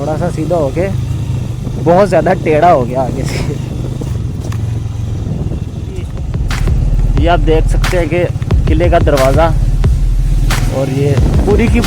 थोड़ा सा सीधा हो के बहुत ज़्यादा टेढ़ा हो गया आगे से। ये आप देख सकते हैं कि किले का दरवाज़ा और ये पूरी की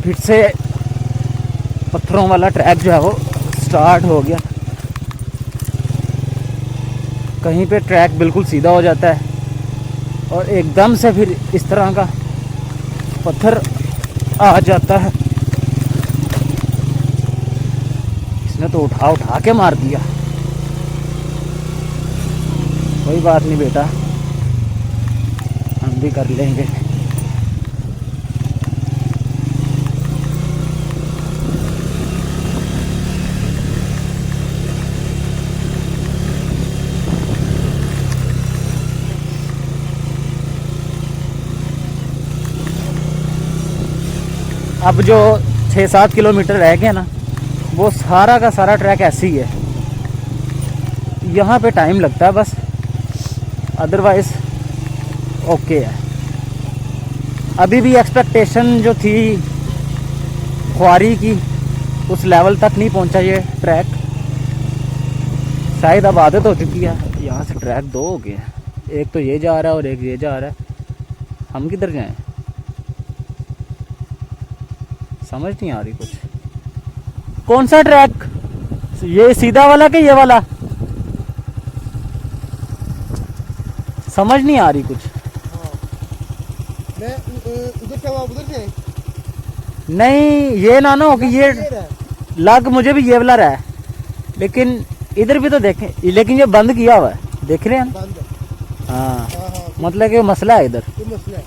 फिर से पत्थरों वाला ट्रैक जो है वो स्टार्ट हो गया। कहीं पे ट्रैक बिल्कुल सीधा हो जाता है और एकदम से फिर इस तरह का पत्थर आ जाता है। इसने तो उठा उठा के मार दिया। कोई बात नहीं बेटा, हम भी कर लेंगे। अब जो 6-7 किलोमीटर रह गए ना, वो सारा का सारा ट्रैक ऐसे ही है। यहाँ पे टाइम लगता है बस, अदरवाइज ओके है। अभी भी एक्सपेक्टेशन जो थी ख्वारी की उस लेवल तक नहीं पहुँचा ये ट्रैक। शायद अब आदत हो चुकी है। यहाँ से ट्रैक 2 हो गए हैं, एक तो ये जा रहा है और एक ये जा रहा है। हम किधर जाएं, समझ नहीं आ रही कुछ। कौन सा ट्रैक, ये सीधा वाला कि ये वाला, समझ नहीं आ रही कुछ। मैं उधर से उधर से नहीं, ये ना हो कि ये लग मुझे भी ये वाला रहा है, लेकिन इधर भी तो देखें, लेकिन ये बंद किया हुआ है, देख रहे हैं। बंद है। हाँ, हाँ, मतलब कि मसला है इधर। कोई मसला है।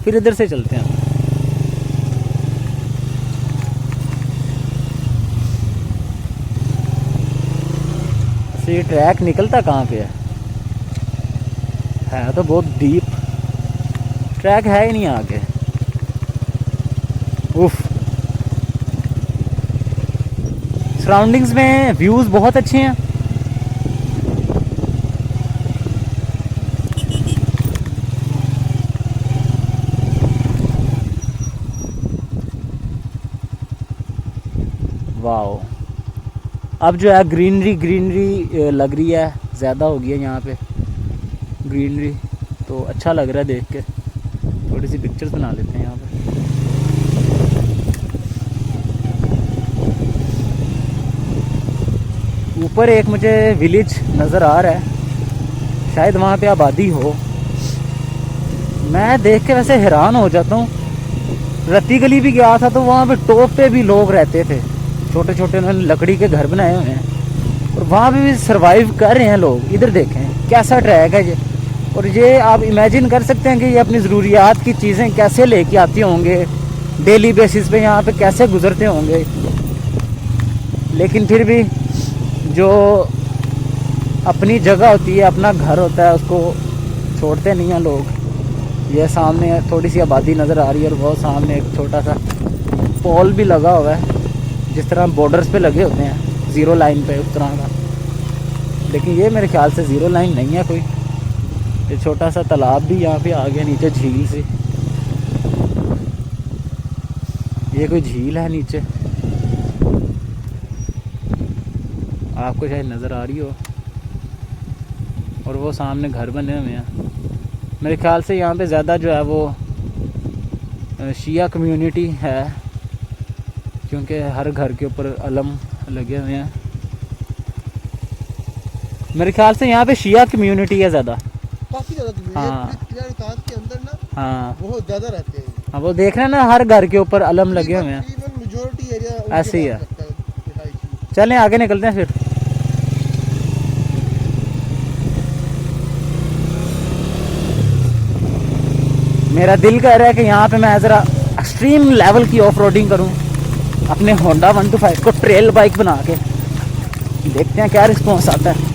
फिर इधर से चलते हैं। ये ट्रैक निकलता कहाँ पे है तो बहुत डीप ट्रैक है ही नहीं आगे। उफ, सराउंडिंग्स में व्यूज बहुत अच्छे हैं। वाओ, अब जो है ग्रीनरी लग रही है, ज़्यादा हो गई है यहाँ पे ग्रीनरी, तो अच्छा लग रहा है देख के। थोड़ी सी पिक्चर्स बना लेते हैं यहाँ पे। ऊपर एक मुझे विलेज नज़र आ रहा है, शायद वहाँ पे आबादी हो। मैं देख के वैसे हैरान हो जाता हूँ। रत्ती गली भी गया था तो वहाँ पे टॉप पे भी लोग रहते थे, छोटे छोटे उन्होंने लकड़ी के घर बनाए हुए हैं और वहाँ भी सरवाइव कर रहे हैं लोग। इधर देखें कैसा ट्रैक है ये। और ये आप इमेजिन कर सकते हैं कि ये अपनी ज़रूरियात की चीज़ें कैसे लेके आते होंगे, डेली बेसिस पे यहाँ पे कैसे गुजरते होंगे। लेकिन फिर भी जो अपनी जगह होती है, अपना घर होता है, उसको छोड़ते नहीं हैं लोग। ये सामने थोड़ी सी आबादी नज़र आ रही है और बहुत सामने एक छोटा सा पोल भी लगा हुआ है, जिस तरह बॉर्डर्स पे लगे होते हैं ज़ीरो लाइन पे, उस तरह का। लेकिन ये मेरे ख्याल से ज़ीरो लाइन नहीं है कोई। ये छोटा सा तालाब भी यहाँ पे आ गया नीचे, झील से। ये कोई झील है नीचे, आपको शायद नज़र आ रही हो। और वो सामने घर बने हुए हैं। मेरे ख्याल से यहाँ पे ज़्यादा जो है वो शिया कम्युनिटी है, क्योंकि हर घर के ऊपर अलम लगे हुए हैं। मेरे ख्याल से यहाँ पे शिया कम्युनिटी है ज़्यादा, काफी ज्यादा। हाँ के अंदर ना हाँ बहुत ज्यादा रहते हैं। हाँ, वो देख रहे हैं ना, हर घर के ऊपर अलम लगे हुए हैं। मेजॉरिटी एरिया ऐसे ही है। चलें आगे निकलते हैं फिर। मेरा दिल कह रहा है कि यहाँ पे मैं ज़रा एक्सट्रीम लेवल की ऑफ रोडिंग करूँ अपने होंडा 125 को ट्रेल बाइक बना के। देखते हैं क्या रिस्पॉन्स आता है।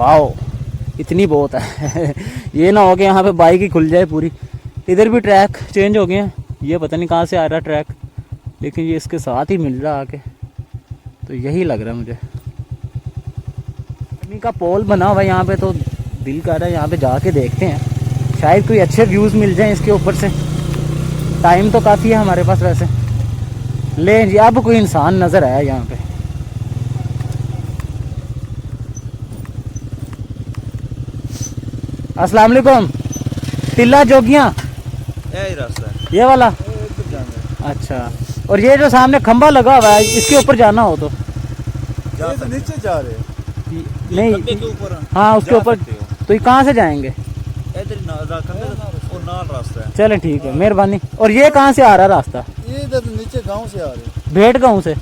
वाओ, इतनी बहुत है। ये ना हो कि यहाँ पे बाइक ही खुल जाए पूरी। इधर भी ट्रैक चेंज हो गए हैं, ये पता नहीं कहाँ से आ रहा ट्रैक, लेकिन ये इसके साथ ही मिल रहा आके, तो यही लग रहा है मुझे। पानी का पोल बना हुआ है यहाँ पे, तो दिल कर रहा है यहाँ पे जाके देखते हैं, शायद कोई अच्छे व्यूज़ मिल जाएं इसके ऊपर से। टाइम तो काफ़ी है हमारे पास वैसे। ले जी, अब कोई इंसान नज़र आया यहाँ पे। अस्सलाम वालेकुम। टिल्ला जोगियाँ यही रास्ता है, ये वाला? इधर जाना है। अच्छा, और ये जो सामने खंबा लगा हुआ है, इसके ऊपर जाना हो तो? ये तो नीचे जा रहे हैं। नहीं, खंबे के ऊपर हाँ उसके ऊपर। तो ये कहाँ से जाएंगे? इधर और नाल रास्ता है। चलें ठीक है, मेहरबानी। और ये कहाँ से आ रहा रास्ता? ये इधर नीचे गांव से आ रहे हैं। भेड़ गाँव से?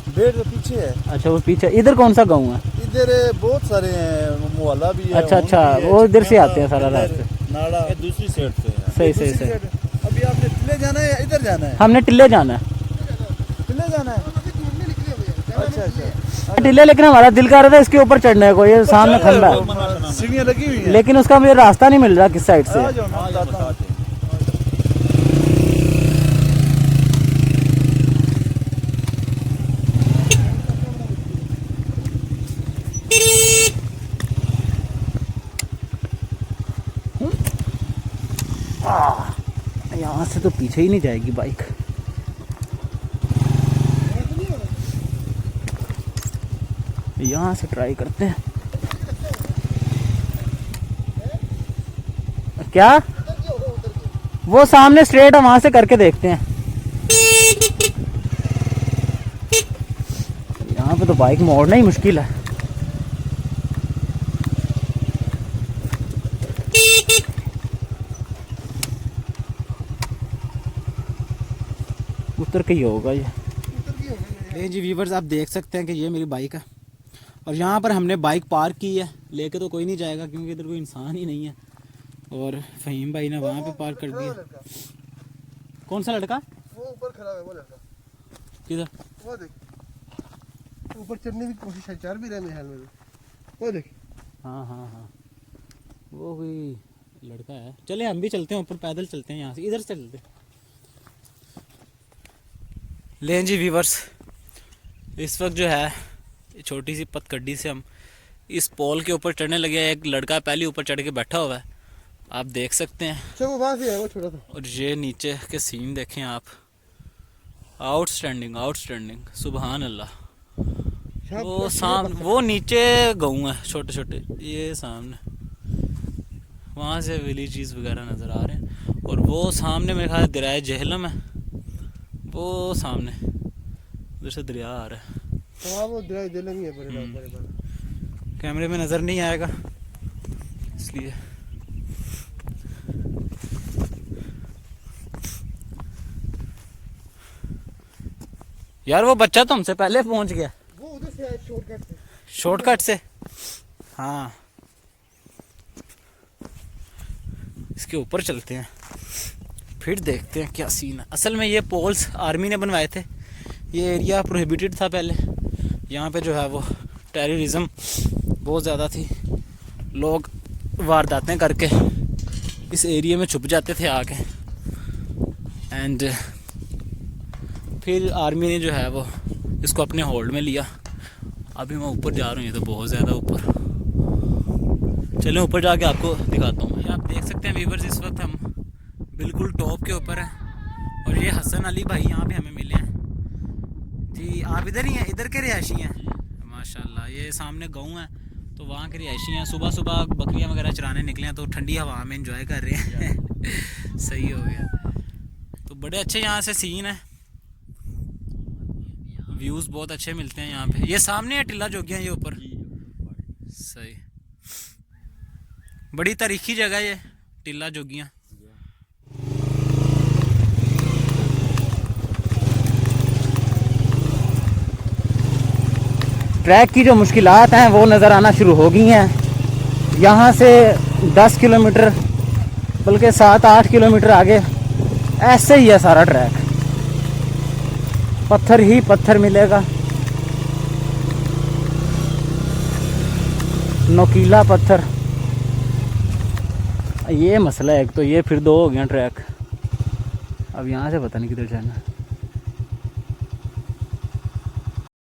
बेड तो पीछे है। अच्छा, वो पीछे। इधर कौन सा गाँव है? इधर बहुत सारे हैं, मोहल्ला भी है। अच्छा अच्छा, वो इधर से आते हैं सारा रास्ते। नाला दूसरी साइड से है। सही सही सही। अभी आपने टिल्ले जाना है या इधर जाना है? हमने टिल्ले जाना है। टिल्ले जाना है। अच्छा अच्छा। टिल्ले, लेकिन हमारा दिल कर रहा था इसके ऊपर चढ़ने को, ये सामने खंबा है, सीढ़ियाँ लगी हुई है, लेकिन उसका मुझे रास्ता नहीं मिल रहा किस साइड से। आ जाओ ना, बताता हूँ। यहाँ से तो पीछे ही नहीं जाएगी बाइक। यहाँ से ट्राई करते हैं। क्या? वो सामने स्ट्रेट है, वहां से करके देखते हैं। यहाँ पे तो बाइक मोड़ना ही मुश्किल है। उतर के ही होगा ये जी व्यूवर्स, आप देख सकते हैं कि ये मेरी बाइक है, और यहाँ पर हमने बाइक पार्क की है। लेके तो कोई नहीं जाएगा क्योंकि इधर कोई इंसान ही नहीं है, और फहीम भाई ने वहाँ पे पार्क कर दिया। कौन सा लड़का? वो ऊपर खड़ा है, वो लड़का। किधर? वो देख, ऊपर चढ़ने की कोशिश है, चढ़ भी रहे मेरे ख्याल में। वो देख। हाँ हाँ हाँ, वो कोई लड़का है। चले हम भी चलते हैं ऊपर, पैदल चलते हैं यहाँ से, इधर से चलते हैं। लें जी व्यूवर्स, इस वक्त जो है छोटी सी पतगड्डी से हम इस पोल के ऊपर चढ़ने लगे हैं। एक लड़का पहले ऊपर चढ़ के बैठा हुआ है, आप देख सकते हैं। चलो वो वहाँ से है, वो छोटा सा। और ये नीचे के सीन देखें आप, आउटस्टैंडिंग आउटस्टैंडिंग, सुबहान अल्लाह। वो सामने, वो नीचे गाँव है छोटे छोटे, ये सामने वहाँ से विलेजेस वगैरह नज़र आ रहे हैं। और वो सामने मेरे ख्याल दरिया जहलम है, वो सामने उधर से दरिया आ रहा है। हाँ वो दरिया जहलम ही है, बड़े कैमरे में नज़र नहीं आएगा इसलिए। यार वो बच्चा तो हमसे पहले पहुंच गया, वो उधर से आया शॉर्टकट से। शॉर्टकट से। हाँ, इसके ऊपर चलते हैं, फिर देखते हैं क्या सीन है। असल में ये पोल्स आर्मी ने बनवाए थे, ये एरिया प्रोहिबिटेड था पहले। यहाँ पे जो है वो टेररिज्म बहुत ज़्यादा थी, लोग वारदातें करके इस एरिया में छुप जाते थे आके। एंड फिर आर्मी ने जो है वो इसको अपने होल्ड में लिया। अभी मैं ऊपर जा रहा हूँ, ये तो बहुत ज़्यादा ऊपर। चलें ऊपर जाके आपको दिखाता हूँ। ये आप देख सकते हैं व्यूअर्स, इस वक्त हम बिल्कुल टॉप के ऊपर हैं, और ये हसन अली भाई यहाँ पे हमें मिले हैं जी। आप इधर ही हैं, इधर के रिहायशी हैं? माशाल्लाह, ये सामने गाँव है तो वहाँ के रिहायशी हैं। सुबह सुबह बकरियाँ वगैरह चराने निकले हैं, तो ठंडी हवा में एंजॉय कर रहे हैं। सही हो गया। तो बड़े अच्छे यहाँ से सीन है, व्यूज़ बहुत अच्छे मिलते हैं यहाँ पे। ये सामने है टिल्ला जोगियाँ, ये ऊपर। सही, बड़ी तारीखी जगह है ये टिल्ला जोगियाँ। ट्रैक की जो मुश्किलात हैं वो नज़र आना शुरू हो गई हैं। यहाँ से 10 किलोमीटर बल्कि 7-8 किलोमीटर आगे ऐसे ही है सारा ट्रैक, पत्थर ही पत्थर मिलेगा। नोकीला पत्थर, ये मसला है। एक तो ये फिर दो हो गया ट्रैक। अब यहाँ से पता नहीं किधर जाना है।